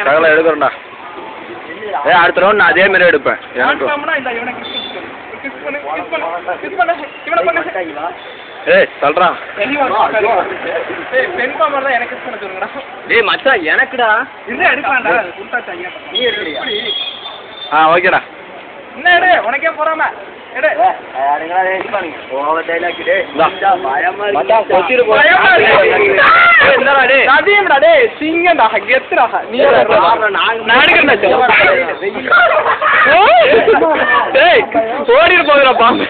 சகல எடுக்கிறேன்டா. அடுத்த ரவுண்ட் நான் அதே மாதிரி எடுப்பேன். சொல்றான். டேய் மச்சான் எனக்குடா. ஓகேடா. என்ன எடு உனக்கே போறாம எடு. ஓடிட்டு போகுதுடா பாம்பு.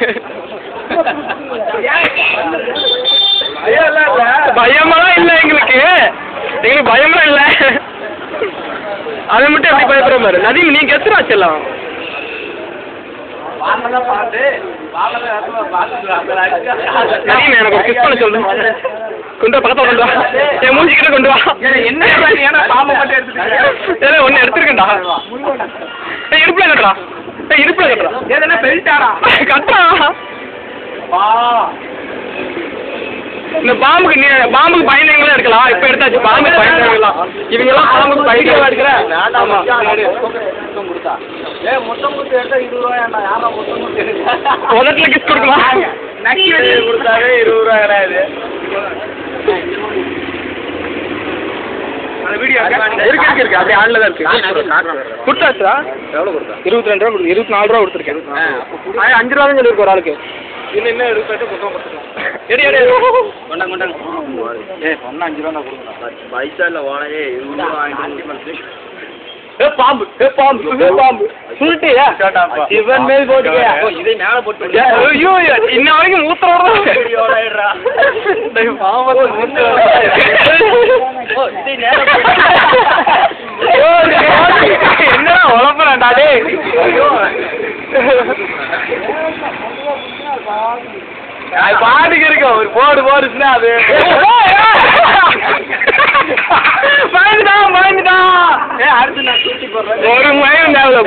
பயமெல்லாம் இல்ல எங்களுக்கு பயமெல்லாம் இல்ல. அதை மட்டும் எப்படி பயப்படுற மாதிரி நதீம் நீங்க எத்தனை வச்சிடலாம். நதீம் எனக்கு ஒரு கிஸ் பண்ண சொல்லு. கொண்டு வா பக்கத்துல கொண்டு வா. என் மூஞ்சிக்கிட்ட கொண்டு வா. என்ன ஒன்னு எடுத்துருக்கேன்டா. இடுப்புல கட்டுறா. இடுப்புல கட்டுறா. எதனா பெல்ட்டாரா கட்டுறா. இந்த பாம்புக்கு பயந்தவங்களே இருக்கலாம். இப்ப எடுத்தாச்சு பாம்புக்கு பயந்தவங்களா. இவங்க எல்லாம் பாம்புக்கு பயந்தவங்களா இருக்கிற. ஆமா உலகத்துல கிஸ் கொடுக்கலாம். கொடுத்தாவே 20 ரூபா கிடையாது. இருக்கு அப்படியே ஆன்ல தான் இருக்கு. கொடுத்தாச்சா எவ்வளவு கொடுத்தா? 22 ரூபா 24 ரூபா கொடுத்துருக்கேன். 5 ரூபா தான் சொல்லிருக்கு ஒரு ஆளுக்கு. இன்னும் எடுத்து கொடுத்துக்கலாம். எடி எடி கொண்டாங்க கொண்டாங்க. சொன்னா 5 ரூபா தான் கொடுக்கணும். பைசால வாழையே 20 ரூபா வாங்கிட்டு பாம்பு பாம்பு சுருட்டியா இவன் மேல் போட்டுக்கியா. இதை மேல போட்டு ஐயோ இன்ன வரைக்கும் மூத்தோட என்ன உழப்பறான்டா டேய். பாட்டுக்கு இருக்க ஒரு போடுச்சுன்னா அது ஒரு மயம் தேவை.